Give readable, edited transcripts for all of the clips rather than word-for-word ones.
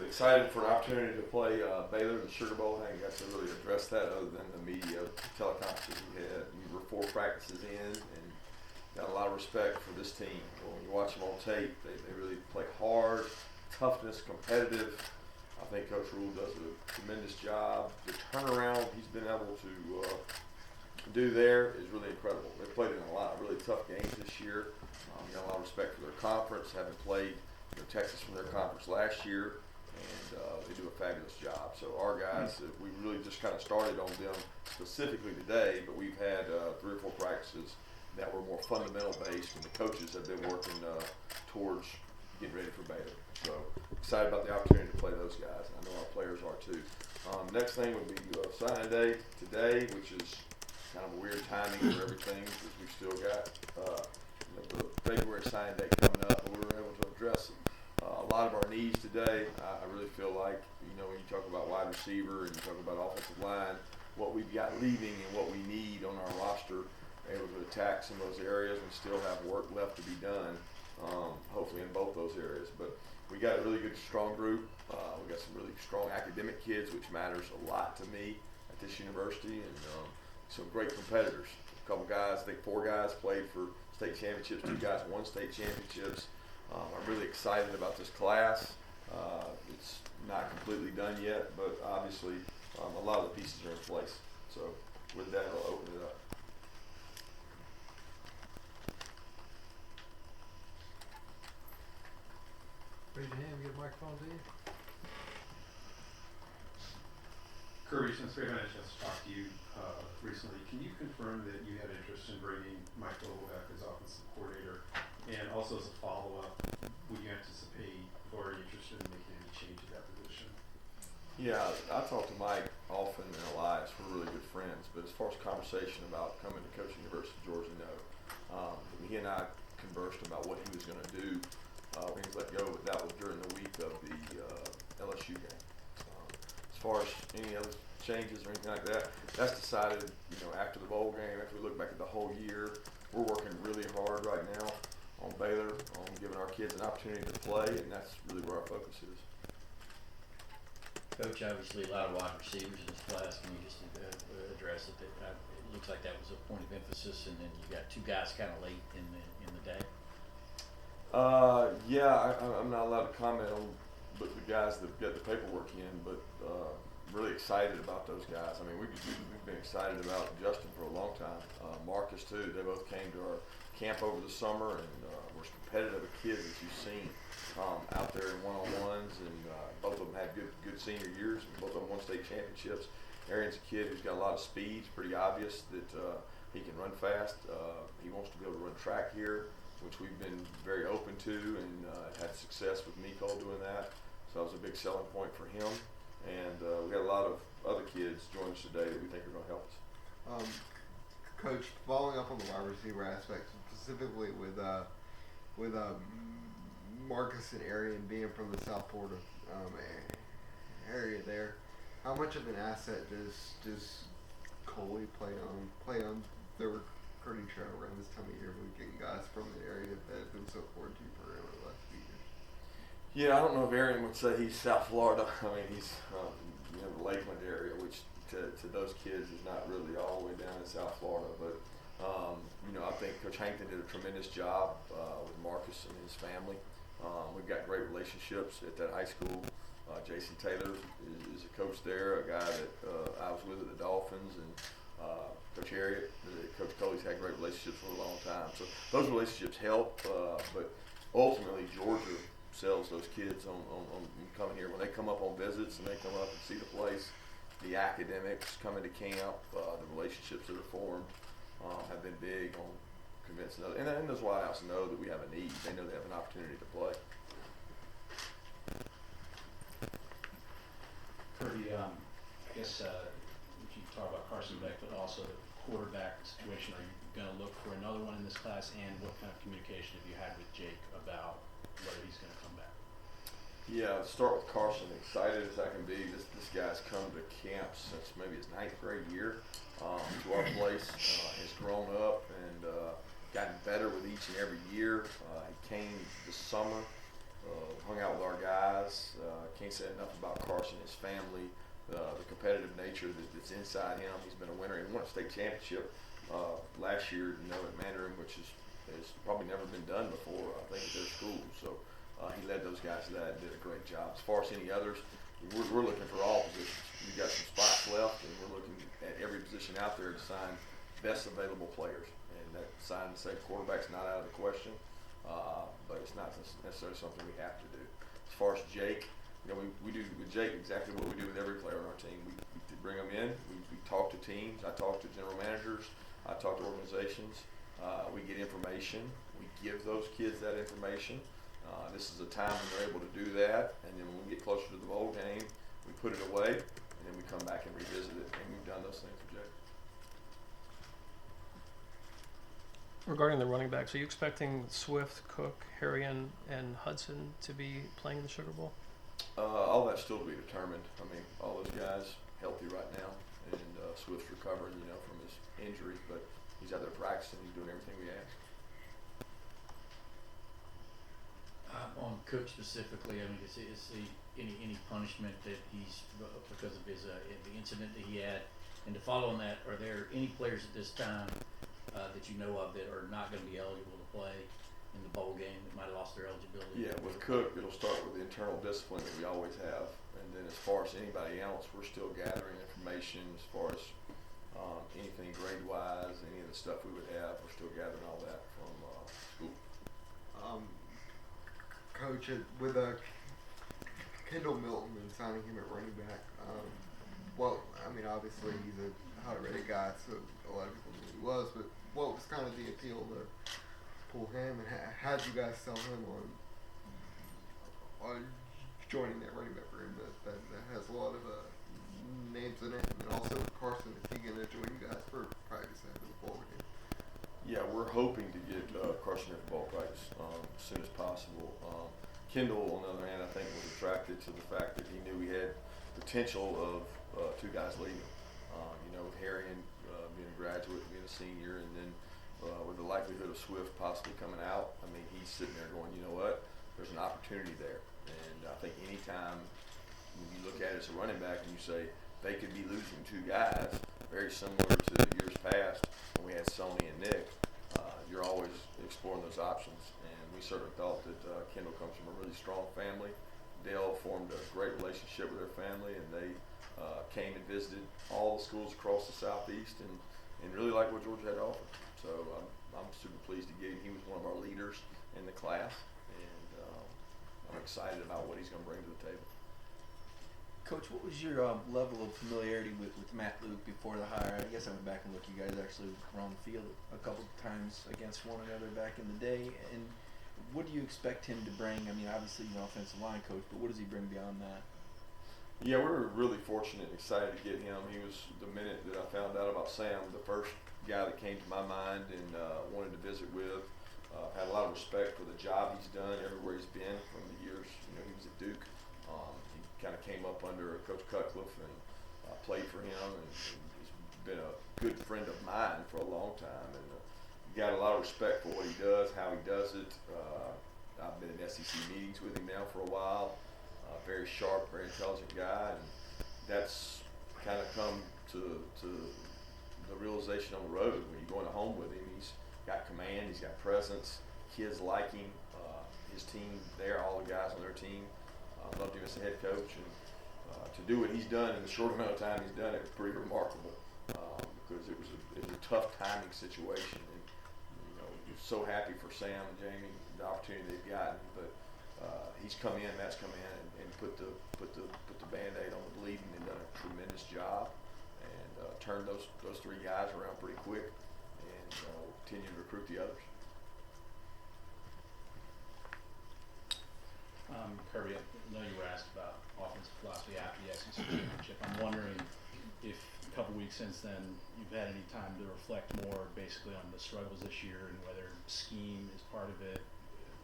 excited for an opportunity to play Baylor in the Sugar Bowl. I ain't got to really address that other than the media teleconferences we had. We were 4 practices in and got a lot of respect for this team. When you watch them on tape, they really play hard, toughness, competitive. I think Coach Rule does a tremendous job. The turnaround he's been able to do there is really incredible. They played in a lot of really tough games this year. Got a lot of respect for their conference, having played Texas from their conference last year, and they do a fabulous job. So our guys, we really just kind of started on them specifically today, but we've had 3 or 4 practices that were more fundamental based, and the coaches have been working towards getting ready for Baylor. So excited about the opportunity to play those guys. I know our players are too. Next thing would be signing day today, which is kind of a weird timing for everything because we've still got the February signing day coming up, and we were able to address a lot of our needs today. I really feel like, when you talk about wide receiver and you talk about offensive line, what we've got leaving and what we need on our roster, able to attack some of those areas and still have work left to be done, hopefully in both those areas. But we got a really good, strong group. We got some really strong academic kids, which matters a lot to me at this university, and some great competitors. A couple guys, I think 4 guys played for state championships, 2 guys won state championships. I'm really excited about this class. It's not completely done yet, but obviously a lot of the pieces are in place. So with that, I'll open it up. Raise your hand, we get a microphone to you. Kirby, since we haven't had a chance to talk to you recently, can you confirm that you had interest in bringing Mike Lobo back as offensive coordinator? And also as a follow-up, would you anticipate or are you interested in making any change at that position? Yeah, I talk to Mike often in Elias. We're really good friends. But as far as conversation about coming to coach University of Georgia, no. He and I conversed about what he was going to do when he was let go, but that was during the week of the LSU game. As far as any other changes or anything like that, that's decided, after the bowl game, after we look back at the whole year. We're working really hard right now on Baylor, on giving our kids an opportunity to play, and that's really where our focus is. Coach, obviously a lot of wide receivers in this class. Can you just address it? It looks like that was a point of emphasis, and then you got 2 guys kind of late in the day. Yeah, I'm not allowed to comment on the guys that get the paperwork in, but really excited about those guys. I mean, we've been excited about Justin for a long time. Marcus too. They both came to our camp over the summer, and were as competitive kids as you've seen out there in one-on-ones, and both of them had good senior years, and both of them won state championships. Arian's a kid who's got a lot of speed. It's pretty obvious that he can run fast. He wants to be able to run track here, which we've been very open to, and had success with Nicole doing that. So that was a big selling point for him. And we got a lot of other kids join us today that we think are going to help us. Coach, following up on the wide receiver aspect, specifically with Marcus and Arian being from the South Florida area there, how much of an asset does Coley play on the recruiting trail around this time of year when getting guys from the area that have been so important to you for the last few years? Yeah, I don't know if Arian would say he's South Florida. I mean, he's the Lakeland area, which to those kids is not really all the way down in South Florida. But I think Coach Hankton did a tremendous job with Marcus and his family. We've got great relationships at that high school. Jason Taylor is a coach there, a guy that I was with at the Dolphins, and Coach Harriet, Coach Coley's had great relationships for a long time. So those relationships help, but ultimately Georgia sells those kids on coming here. When they come up on visits and they come up and see the place, the academics coming to camp, the relationships that are formed have been big on convincing others. And those wideouts know that we have a need. They know they have an opportunity to play. Kirby, I guess you talk about Carson Beck, but also the quarterback situation. Are you going to look for another one in this class? And what kind of communication have you had with Jake about whether he's going to come back? Yeah, start with Carson. Excited as I can be. This guy's come to camp since maybe his 9th grade year to our place. Has grown up and gotten better with each and every year. He came this summer, hung out with our guys, can't say enough about Carson, his family, the competitive nature that's inside him. He's been a winner. He won a state championship last year, you know, at Mandarin, which has probably never been done before, I think, at their school. So he led those guys to that and did a great job. As far as any others, we're looking for all positions. We've got some spots left, and we're looking at every position out there to sign best available players. And that sign to say quarterback's not out of the question, but it's not necessarily something we have to do. As far as Jake, you know, we do with Jake exactly what we do with every player on our team. We bring them in, we talk to teams, I talk to general managers, I talk to organizations, we get information, we give those kids that information. This is a time when they're able to do that, and then when we get closer to the bowl game, we put it away, and then we come back and revisit it, and we've done those things with Jake. Regarding the running backs, are you expecting Swift, Cook, Harrion, and Hudson to be playing in the Sugar Bowl? All that's still to be determined. I mean, all those guys healthy right now, and Swift's recovering, you know, from his injury, but he's out there practicing. He's doing everything we ask. On Cook specifically, I mean, is any punishment that he's because of his the incident that he had, and to follow on that, are there any players at this time that you know of that are not going to be eligible to play in the bowl game that might have lost their eligibility? Yeah, with Cook, it'll start with the internal discipline that we always have, and then as far as anybody else, we're still gathering information as far as anything grade-wise, any of the stuff we would have. We're still gathering all that from school. Coach, with Kendall Milton and signing him at running back, well, I mean, obviously he's a high-rated guy, so a lot of people knew who he was, but what was kind of the appeal to pull him, and how did you guys sell him on joining that running back room that has a lot of names in it, and then also Carson, is he going to join you guys for practice after the bowl game? Yeah, we're hoping to get Carson at ball practice as soon as possible. Kendall, on the other hand, I think was attracted to the fact that he knew he had potential of two guys leaving. You know, with Harrion being a graduate, being a senior, and then with the likelihood of Swift possibly coming out, I mean, he's sitting there going, you know what, there's an opportunity there. And I think anytime when you look at it as a running back and you say they could be losing two guys, very similar to the years past when we had Sony and Nick, you're always exploring those options. And we certainly thought that Kendall comes from a really strong family. Dale formed a great relationship with their family, and they came and visited all the schools across the Southeast and really liked what Georgia had to offer. So I'm super pleased to get him. He was one of our leaders in the class, and I'm excited about what he's going to bring to the table. Coach, what was your level of familiarity with Matt Luke before the hire? I guess I went back and looked. You guys actually were on the field a couple of times against one another back in the day. And what do you expect him to bring? I mean, obviously he's an offensive line coach, but what does he bring beyond that? Yeah, we were really fortunate and excited to get him. He was, the minute that I found out about Sam, the first guy that came to my mind and wanted to visit with. Had a lot of respect for the job he's done everywhere he's been from the years, you know, he was at Duke. He kind of came up under Coach Cutcliffe and played for him, and he's been a good friend of mine for a long time, and got a lot of respect for what he does, how he does it. I've been in SEC meetings with him now for a while. Very sharp, very intelligent guy, and that's kind of come to the realization on the road when you're going to home with him. He's got command, he's got presence, kids like him, his team there, all the guys on their team loved him as a head coach, and to do what he's done in the short amount of time he's done it was pretty remarkable, because it was a tough timing situation, and you know, we're so happy for Sam and Jamie, the opportunity they've gotten, but he's come in, Matt's come in and put the Band-Aid on the bleeding and done a tremendous job, and turned those three guys around pretty quick, and we'll continue to recruit the others. Kirby, I know you were asked about offensive philosophy after the SEC championship. I'm wondering if a couple weeks since then you've had any time to reflect more basically on the struggles this year and whether scheme is part of it,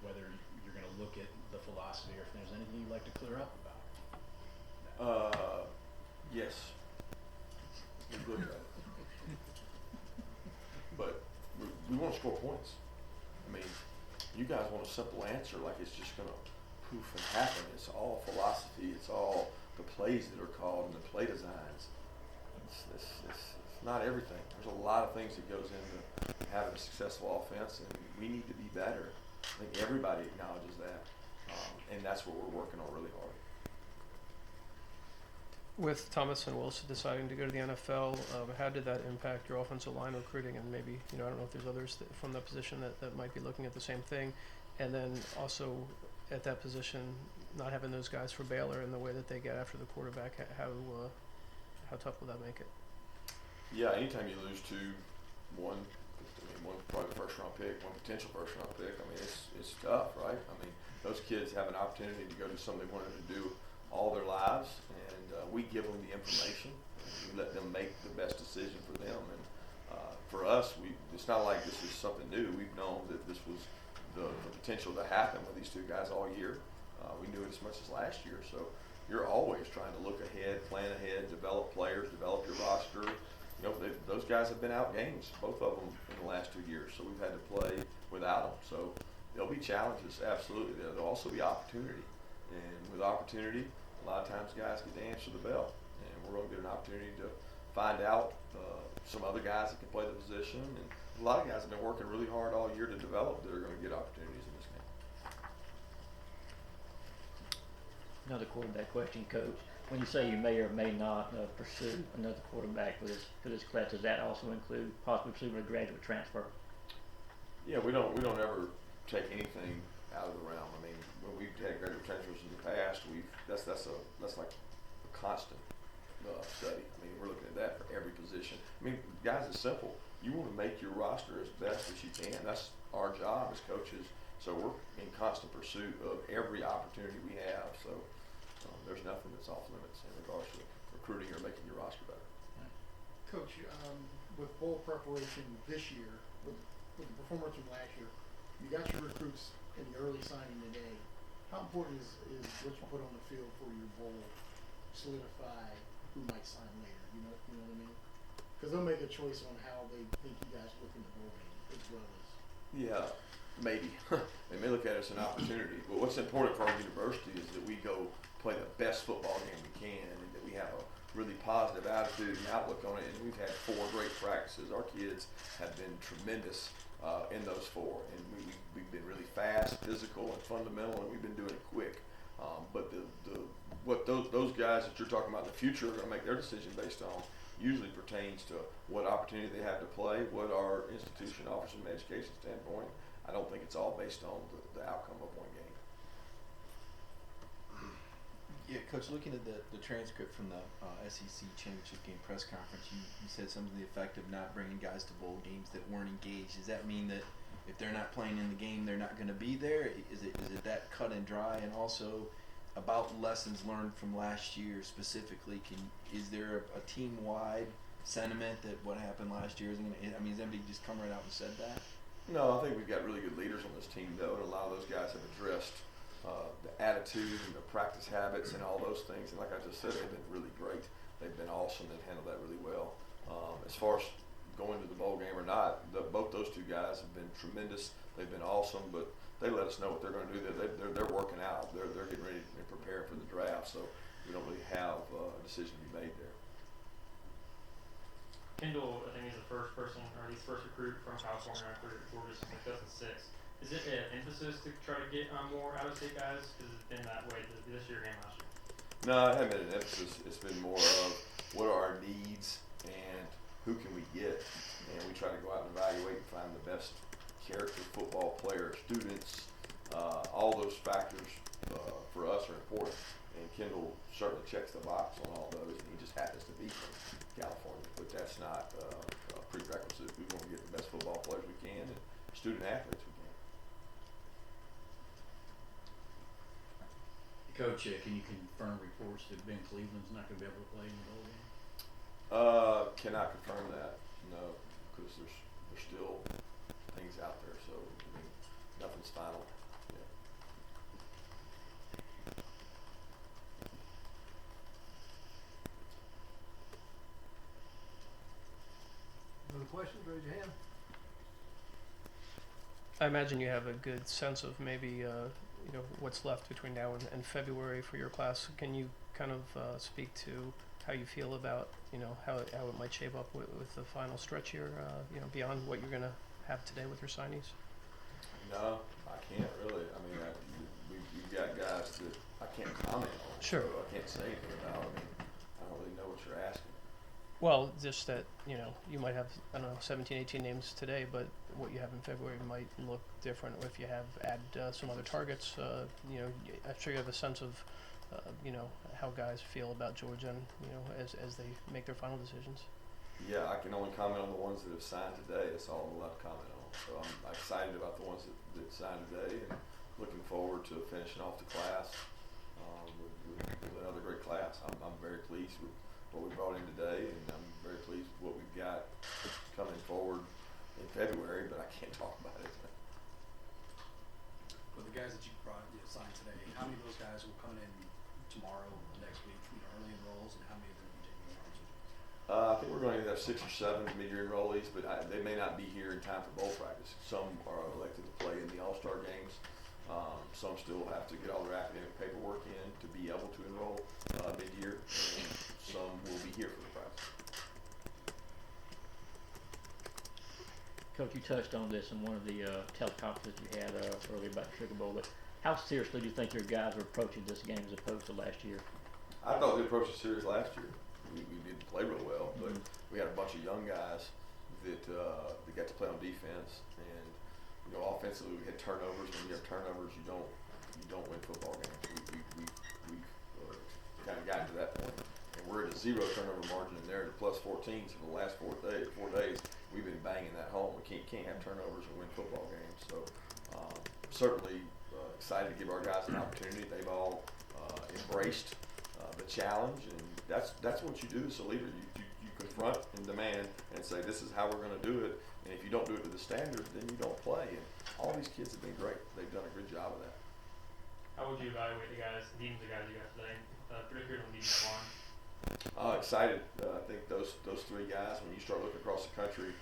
whether you're going to look at the philosophy or if there's anything you'd like to clear up about. Yes. We look at it. But we want to score points. I mean, you guys want a simple answer like it's just going to poof and happen. It's all philosophy. It's all the plays that are called and the play designs. It's not everything. There's a lot of things that goes into having a successful offense, and we need to be better. I think everybody acknowledges that, and that's what we're working on really hard. With Thomas and Wilson deciding to go to the NFL, how did that impact your offensive line recruiting? And maybe, I don't know if there's others from that position that might be looking at the same thing. And then also at that position, not having those guys for Baylor and the way that they get after the quarterback, how tough will that make it? Yeah, anytime you lose one probably first round pick, one potential first round pick, it's tough, right? Those kids have an opportunity to go do something they wanted to do all their lives, and we give them the information. We let them make the best decision for them, and for us, it's not like this is something new. We've known that this was the potential to happen with these two guys all year. We knew it as much as last year, so you're always trying to look ahead, plan ahead, develop players, develop your roster. Those guys have been out games, both of them, in the last 2 years, so we've had to play without them. So there'll be challenges, absolutely. There'll also be opportunity, and with opportunity, a lot of times guys get to answer the bell, and we're going to get an opportunity to find out some other guys that can play the position, and a lot of guys have been working really hard all year to develop that are going to get opportunities in this game. Another quarterback question, Coach. When you say you may or may not pursue another quarterback for this class, does that also include possibly pursuing a graduate transfer? Yeah, we don't ever take anything out of the realm. When we've had graduate transfers in the past, that's like a constant study. We're looking at that for every position. Guys, it's simple. You want to make your roster as best as you can. That's our job as coaches. So we're in constant pursuit of every opportunity we have. So there's nothing that's off limits in regards to recruiting or making your roster better. Coach, with bowl preparation this year, with the performance from last year, you got your recruits in the early signing today. How important is what you put on the field for your bowl solidify who might sign later? You know what I mean? Because they'll make a choice on how they think you guys look in the bowl game as well as. Yeah, maybe. They may look at it as an opportunity. But what's important for our university is that we go play the best football game we can, and that we have a really positive attitude and outlook on it. And we've had 4 great practices. Our kids have been tremendous in those 4, and we've been really fast, physical, and fundamental, and we've been doing it quick. But what those guys that you're talking about in the future are going to make their decision based on usually pertains to what opportunity they have to play, what our institution offers from an education standpoint. I don't think it's all based on the outcome of one game. Yeah, Coach, looking at the transcript from the SEC championship game press conference, you said something to the effect of not bringing guys to bowl games that weren't engaged. Does that mean that if they're not playing in the game, they're not going to be there? Is it that cut and dry? And also about lessons learned from last year specifically, is there a team-wide sentiment that what happened last year isn't going to? Has anybody just come right out and said that? No, I think we've got really good leaders on this team, though, and a lot of those guys have addressed the attitude and the practice habits and all those things. And like I just said, they've been really great. They've been awesome. They've handled that really well. As far as going to the bowl game or not, both those 2 guys have been tremendous. They've been awesome, but they let us know what they're going to do. They're working out. They're getting ready to prepare for the draft. So we don't really have a decision to be made there. Kendall, I think, is the first person, or at least first recruit from California after Georgia since 2006. Is it an emphasis to try to get more out-of-state guys? Because it's been that way this year and last year. No, it hasn't been an emphasis. It's been more of what are our needs and who can we get. And we try to go out and evaluate and find the best character football players, students. All those factors for us are important. And Kendall certainly checks the box on all those, and he just happens to be from California. But that's not a prerequisite. We want to get the best football players we can and student athletes we can. Coach, can you confirm reports that Ben Cleveland's not going to be able to play in the bowl game? Cannot confirm that, no, because there's still things out there, so nothing's final. Yeah. Other questions? Raise your hand. I imagine you have a good sense of maybe you know, what's left between now and February for your class. Can you kind of speak to how you feel about, you know, how it might shape up with the final stretch here, you know, beyond what you're going to have today with your signees? No, I can't really. I mean, we've got guys that I can't comment on. Sure. So I can't say anything about. I mean, I don't really know what you're asking. Well, just that, you know, you might have, I don't know, 17, 18 names today, but what you have in February might look different if you have add some other targets. You know, I'm sure you have a sense of, you know, how guys feel about Georgia and, you know, as they make their final decisions. Yeah, I can only comment on the ones that have signed today. That's all I'm allowed to comment on. So I'm excited about the ones that signed today and looking forward to finishing off the class with another great class. I'm very pleased with what we brought in today, and I'm very pleased with what we've got coming forward in February, but I can't talk about it. For the guys that you brought, you know, signed today, how many of those guys will come in tomorrow, next week, you know, early enrolls, and how many of them will be taking the arms with you? I think we're going to have 6 or 7 mid-year enrollees, but they may not be here in time for bowl practice. Some are elected to play in the All-Star games. Some still have to get all their academic paperwork in to be able to enroll mid-year, and some will be here for the practice. Coach, you touched on this in one of the teleconferences you had earlier about the Sugar Bowl, but how seriously do you think your guys are approaching this game as opposed to last year? I thought they approached the series last year. We didn't play real well, but we had a bunch of young guys that got to play on defense, and you know, offensively we had turnovers. When you have turnovers, you don't win football games. We've kind of gotten to that point, and we're at a 0 turnover margin, and they're at a +14. So for the last 4 days, we've been banging that home. We can't have turnovers and win football games. So certainly excited to give our guys an opportunity. They've all embraced the challenge, and that's what you do as a leader. You confront and demand and say, this is how we're going to do it, and if you don't do it to the standards, then you don't play. And all these kids have been great. They've done a good job of that. How would you evaluate the guys, the guys you got today, particularly on the defensive line? Excited. I think those 3 guys, when you start looking across the country,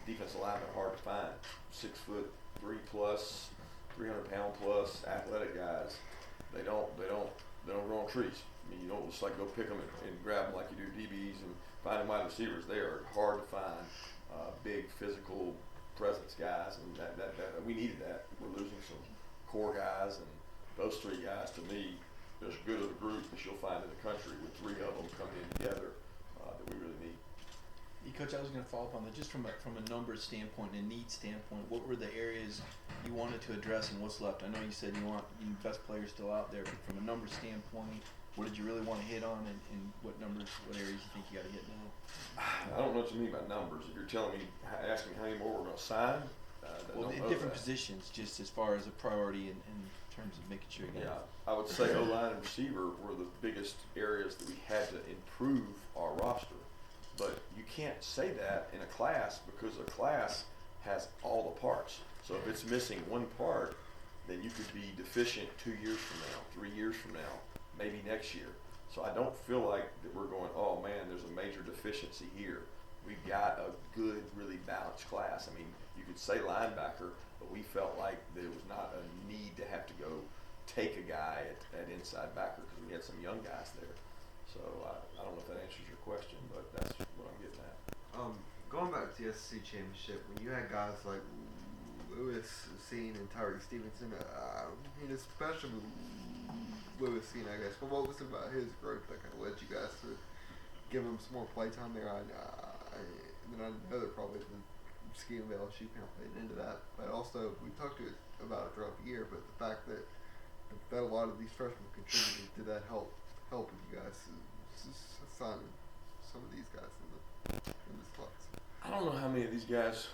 defensive linemen are hard to find. 6'3+, 300-pound plus athletic guys. They don't grow on trees. I mean, you don't just like go pick them and grab them like you do DBs and finding wide receivers. They are hard to find, big physical presence guys, and that we needed that. We're losing some core guys, and those 3 guys, to me, are as good of a group as you'll find in the country, with 3 of them coming in together that we really need. Coach, I was going to follow up on that. Just from a numbers standpoint and a need standpoint, what were the areas you wanted to address and what's left? I know you said you want your best players still out there, but from a numbers standpoint, what did you really want to hit on, and what numbers, what areas you think you got to hit now? I don't know what you mean by numbers. If you're telling me, asking how many more we're going to sign, well, in different positions, just as far as a priority in terms of making sure you got. Yeah, I would say O-line and receiver were the biggest areas that we had to improve our roster. But you can't say that in a class, because a class has all the parts. So if it's missing one part, then you could be deficient 2 years from now, 3 years from now, maybe next year. So I don't feel like that we're going, oh man, there's a major deficiency here. We've got a good, really balanced class. I mean, you could say linebacker, but we felt like there was not a need to have to go take a guy at inside backer, because we had some young guys there. So I don't know if that answers your question, but that's what I'm getting at. Going back to the SEC championship, when you had guys like Lewis Cine and Tyreek Stevenson, especially Lewis Cine, I guess. But what was it about his growth that kind of led you guys to give him some more play time there? I know that probably the scheme of LSU kind of played into that, but also we talked about it throughout the year. But the fact that a lot of these freshmen contributed, did that help with you guys signing some of these guys in this class? I don't know how many of these guys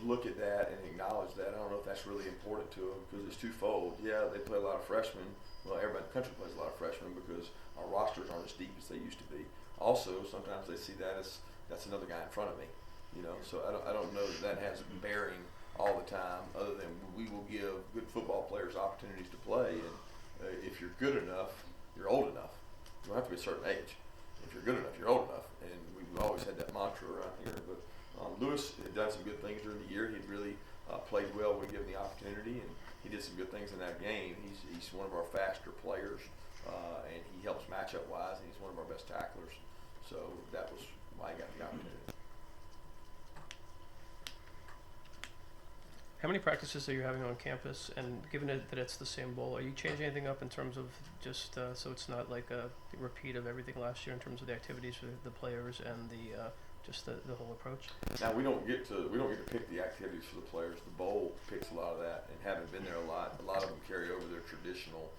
look at that and acknowledge that. I don't know if that's really important to them, because it's twofold. Yeah, they play a lot of freshmen. Well, everybody in the country plays a lot of freshmen, because our rosters aren't as deep as they used to be. Also, sometimes they see that as that's another guy in front of me. You know, so I don't know that has bearing all the time, other than we will give good football players opportunities to play, and if you're good enough, you're old enough. You don't have to be a certain age. If you're good enough, you're old enough, and we've always had that mantra around here. But Lewis had done some good things during the year. He'd really played well when given the opportunity, and he did some good things in that game. He's one of our faster players, and he helps matchup wise, and he's one of our best tacklers. So that was why he got the opportunity. How many practices are you having on campus? And given that it's the same bowl, are you changing anything up in terms of just so it's not like a repeat of everything last year in terms of the activities for the players and just the whole approach? Now we don't get to pick the activities for the players. The bowl picks a lot of that, and having been there a lot of them carry over their traditional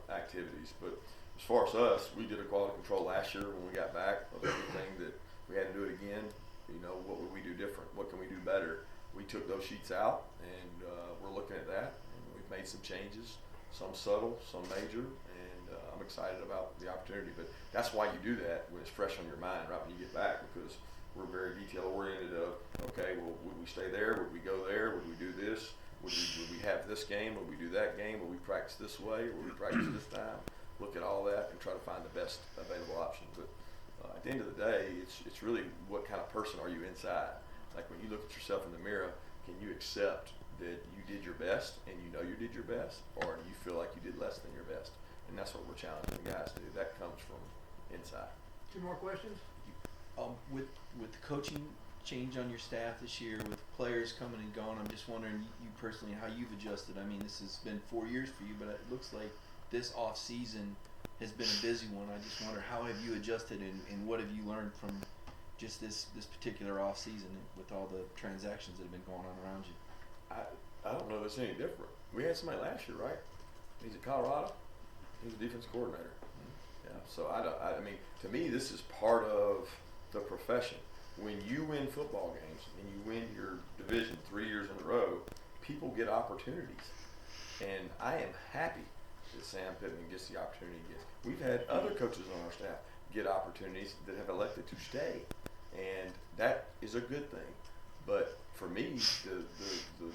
activities. But as far as us, we did a quality control last year when we got back of everything that we had to do it again. You know, what would we do different? What can we do better? We took those sheets out, and we're looking at that, and we've made some changes, some subtle, some major, and I'm excited about the opportunity. But that's why you do that when it's fresh on your mind right when you get back, because we're very detail oriented of, okay, well, would we stay there? Would we go there? Would we do this? Would we have this game? Would we do that game? Would we practice this way? Would we practice this time? Look at all that and try to find the best available option. But at the end of the day, it's really what kind of person are you inside? Like when you look at yourself in the mirror, can you accept that you did your best and you know you did your best, or do you feel like you did less than your best? And that's what we're challenging the guys to do. That comes from inside. 2 more questions? With the coaching change on your staff this year, with players coming and going, I'm just wondering you personally how you've adjusted. I mean, this has been 4 years for you, but it looks like this off season has been a busy one. I just wonder how have you adjusted and what have you learned from just this particular off season with all the transactions that have been going on around you? I don't know if it's any different. We had somebody last year, right? He's at Colorado. He's a defense coordinator. Yeah. So I mean, to me, this is part of the profession. When you win football games and you win your division 3 years in a row, people get opportunities, and I am happy that Sam Pittman gets the opportunity he gets. We've had other coaches on our staff get opportunities that have elected to stay, and that is a good thing. But for me, the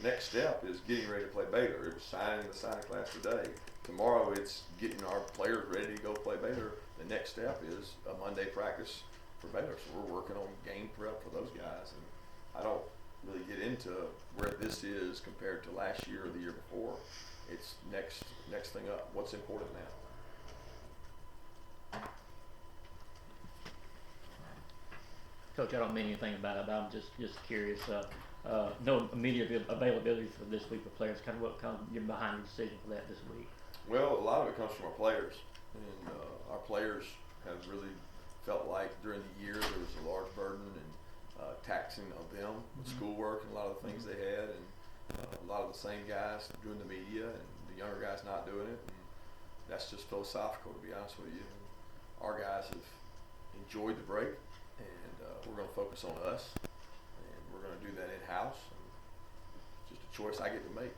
next step is getting ready to play Baylor. It was signing the signing class today. Tomorrow it's getting our players ready to go play Baylor. The next step is a Monday practice for Baylor. So we're working on game prep for those guys. And I don't really get into where this is compared to last year or the year before. It's next thing up. What's important now? Coach, I don't mean anything about it, but I'm just curious. No immediate availability for this week for players. Kind of what comes you're behind the decision for that this week? Well, a lot of it comes from our players, and our players have really felt like during the year there was a large burden and taxing on them with schoolwork and a lot of the things they had, and a lot of the same guys doing the media and the younger guys not doing it. And that's just philosophical, to be honest with you. And our guys have enjoyed the break, and we're going to focus on us, and we're going to do that in-house. And it's just a choice I get to make.